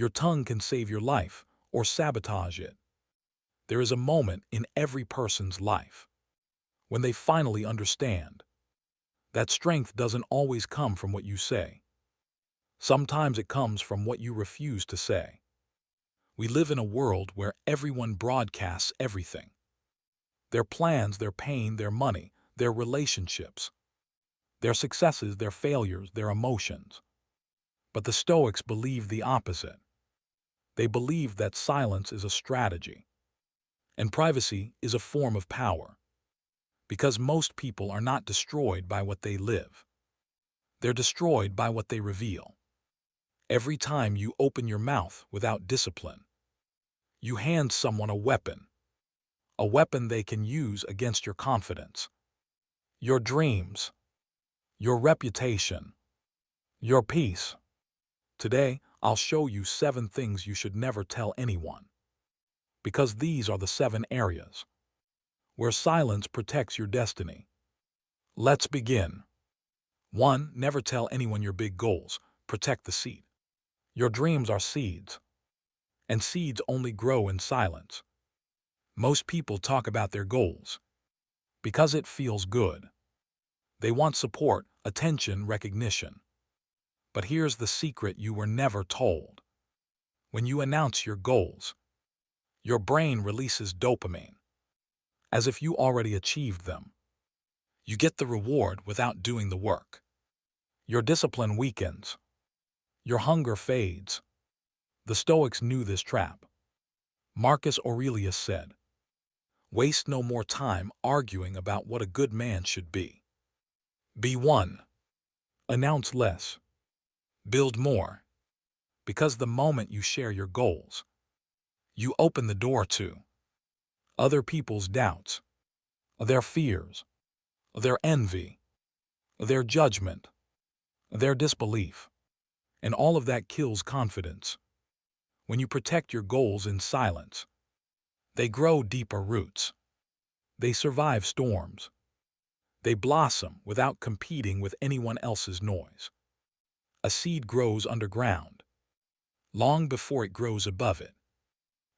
Your tongue can save your life or sabotage it. There is a moment in every person's life when they finally understand that strength doesn't always come from what you say. Sometimes it comes from what you refuse to say. We live in a world where everyone broadcasts everything. Their plans, their pain, their money, their relationships, their successes, their failures, their emotions. But the Stoics believe the opposite. They believe that silence is a strategy, and privacy is a form of power. Because most people are not destroyed by what they live. They're destroyed by what they reveal. Every time you open your mouth without discipline, you hand someone a weapon they can use against your confidence, your dreams, your reputation, your peace. Today, I'll show you 7 things you should never tell anyone, because these are the 7 areas where silence protects your destiny. Let's begin. 1. Never tell anyone your big goals. Protect the seed. Your dreams are seeds, and seeds only grow in silence. Most people talk about their goals because it feels good. They want support, attention, recognition. But here's the secret you were never told. When you announce your goals, your brain releases dopamine, as if you already achieved them. You get the reward without doing the work. Your discipline weakens. Your hunger fades. The Stoics knew this trap. Marcus Aurelius said, "Waste no more time arguing about what a good man should be. Be one. Announce less. Build more." Because the moment you share your goals, you open the door to other people's doubts, their fears, their envy, their judgment, their disbelief. And all of that kills confidence. When you protect your goals in silence, they grow deeper roots. They survive storms. They blossom without competing with anyone else's noise. A seed grows underground, long before it grows above it.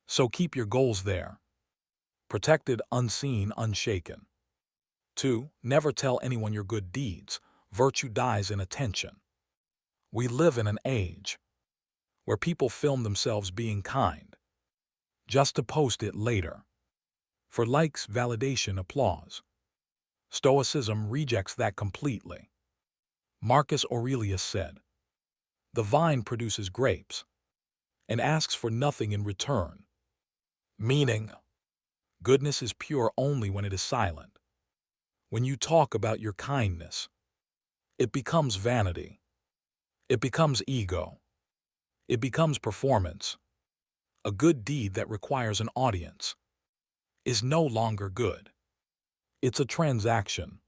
So keep your goals there, protected, unseen, unshaken. 2. Never tell anyone your good deeds. Virtue dies in attention. We live in an age where people film themselves being kind, just to post it later, for likes, validation, applause. Stoicism rejects that completely. Marcus Aurelius said, "The vine produces grapes and asks for nothing in return," meaning, goodness is pure only when it is silent. When you talk about your kindness, it becomes vanity. It becomes ego. It becomes performance. A good deed that requires an audience is no longer good. It's a transaction.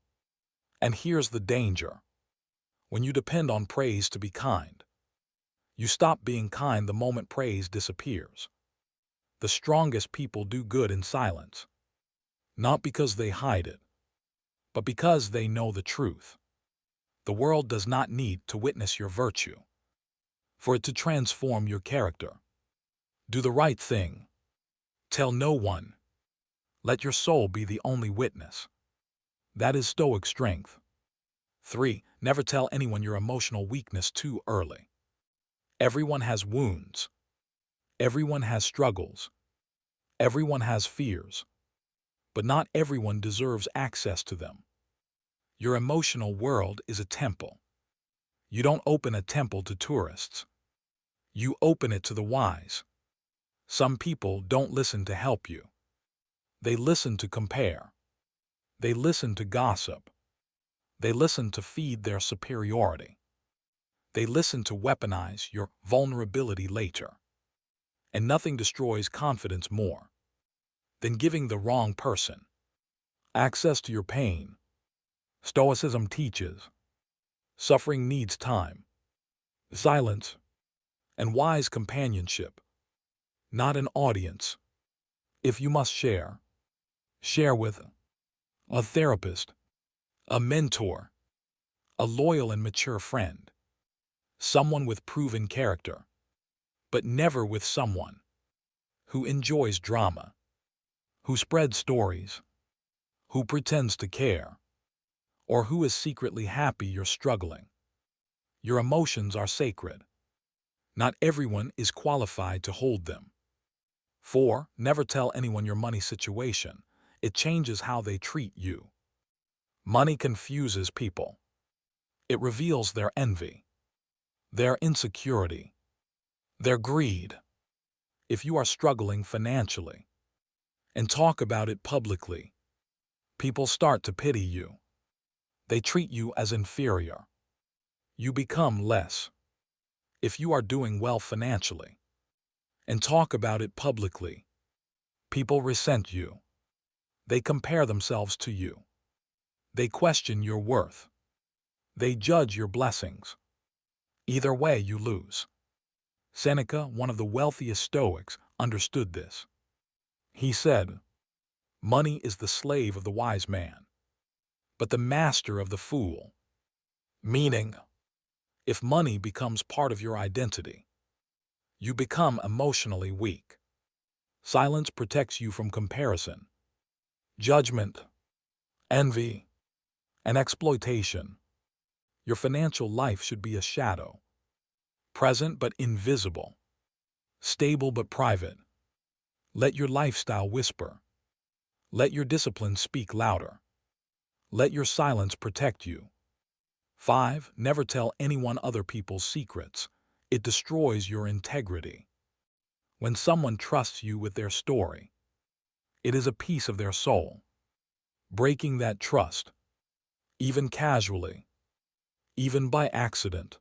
And here's the danger. When you depend on praise to be kind, you stop being kind the moment praise disappears. The strongest people do good in silence, not because they hide it, but because they know the truth. The world does not need to witness your virtue for it to transform your character. Do the right thing. Tell no one. Let your soul be the only witness. That is Stoic strength. 3. Never tell anyone your emotional weakness too early. Everyone has wounds. Everyone has struggles. Everyone has fears. But not everyone deserves access to them. Your emotional world is a temple. You don't open a temple to tourists. You open it to the wise. Some people don't listen to help you. They listen to compare. They listen to gossip. They listen to feed their superiority. They listen to weaponize your vulnerability later. And nothing destroys confidence more than giving the wrong person access to your pain. Stoicism teaches suffering needs time, silence, and wise companionship, not an audience. If you must share, share with a therapist, a mentor, a loyal and mature friend, someone with proven character. but never with someone who enjoys drama, who spreads stories, who pretends to care, or who is secretly happy you're struggling. Your emotions are sacred. Not everyone is qualified to hold them. 4. Never tell anyone your money situation. It changes how they treat you. Money confuses people. It reveals their envy, their insecurity, their greed. If you are struggling financially and talk about it publicly, people start to pity you. They treat you as inferior. You become less. If you are doing well financially and talk about it publicly, people resent you. They compare themselves to you. They question your worth. They judge your blessings. Either way, you lose. Seneca, one of the wealthiest Stoics, understood this. He said, "Money is the slave of the wise man, but the master of the fool." Meaning, if money becomes part of your identity, you become emotionally weak. Silence protects you from comparison, judgment, envy, and exploitation. Your financial life should be a shadow, present but invisible, stable but private. Let your lifestyle whisper. Let your discipline speak louder. Let your silence protect you. 5. Never tell anyone other people's secrets. It destroys your integrity. When someone trusts you with their story, it is a piece of their soul. Breaking that trust, even casually, even by accident,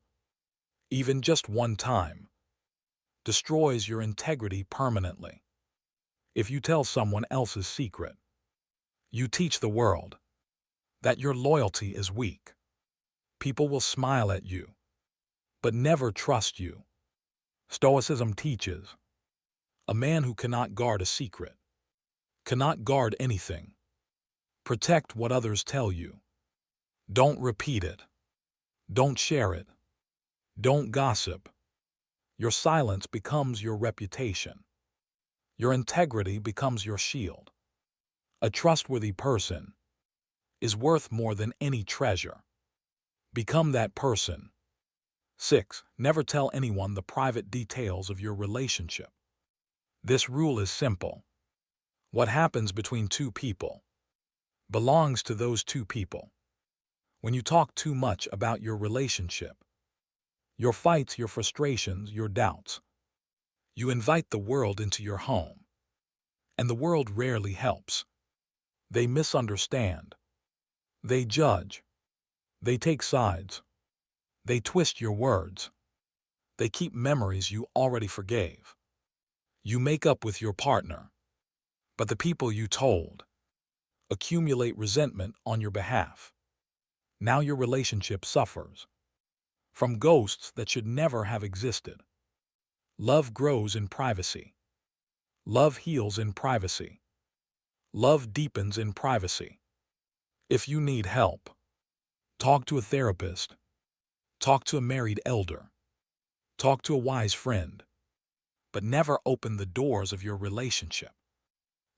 even just one time, destroys your integrity permanently. If you tell someone else's secret, you teach the world that your loyalty is weak. People will smile at you, but never trust you. Stoicism teaches, a man who cannot guard a secret cannot guard anything. Protect what others tell you. Don't repeat it. Don't share it. Don't gossip. Your silence becomes your reputation. Your integrity becomes your shield. A trustworthy person is worth more than any treasure. Become that person. 6. Never tell anyone the private details of your relationship. This rule is simple. What happens between two people belongs to those two people. When you talk too much about your relationship, your fights, your frustrations, your doubts, you invite the world into your home. And the world rarely helps. They misunderstand. They judge. They take sides. They twist your words. They keep memories you already forgave. You make up with your partner, but the people you told accumulate resentment on your behalf. Now your relationship suffers from ghosts that should never have existed. Love grows in privacy. Love heals in privacy. Love deepens in privacy. If you need help, talk to a therapist. Talk to a married elder. Talk to a wise friend. But never open the doors of your relationship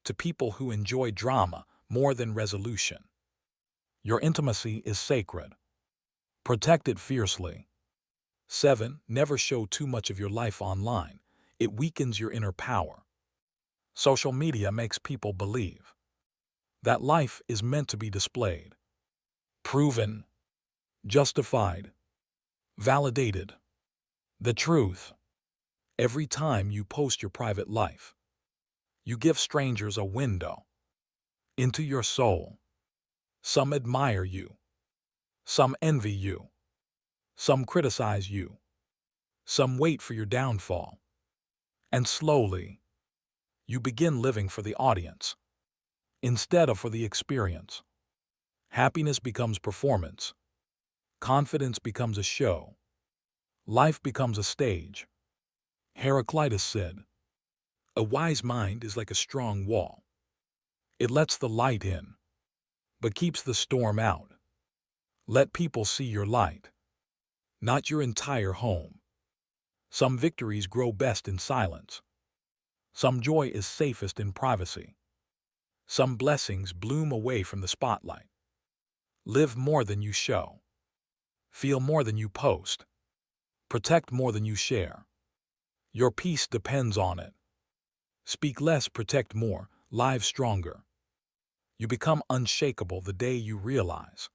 to people who enjoy drama more than resolution. Your intimacy is sacred. Protect it fiercely. 7. Never show too much of your life online. It weakens your inner power. Social media makes people believe that life is meant to be displayed, proven, justified, validated. The truth: every time you post your private life, you give strangers a window into your soul. Some admire you. Some envy you. Some criticize you. Some wait for your downfall. And slowly, you begin living for the audience instead of for the experience. Happiness becomes performance. Confidence becomes a show. Life becomes a stage. Heraclitus said, "A wise mind is like a strong wall. It lets the light in, but keeps the storm out." Let people see your light, not your entire home. Some victories grow best in silence. Some joy is safest in privacy. Some blessings bloom away from the spotlight. Live more than you show. Feel more than you post. Protect more than you share. Your peace depends on it. Speak less, protect more, live stronger. You become unshakable the day you realize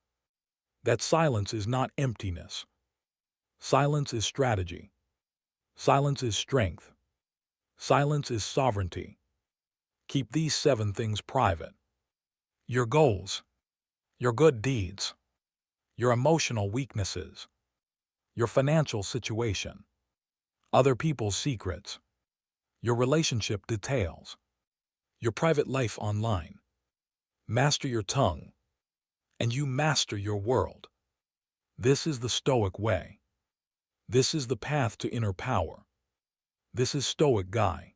that silence is not emptiness. Silence is strategy. Silence is strength. Silence is sovereignty. Keep these 7 things private. Your goals, your good deeds, your emotional weaknesses, your financial situation, other people's secrets, your relationship details, your private life online. Master your tongue, and you master your world. This is the Stoic way. This is the path to inner power. This is Stoic Guy.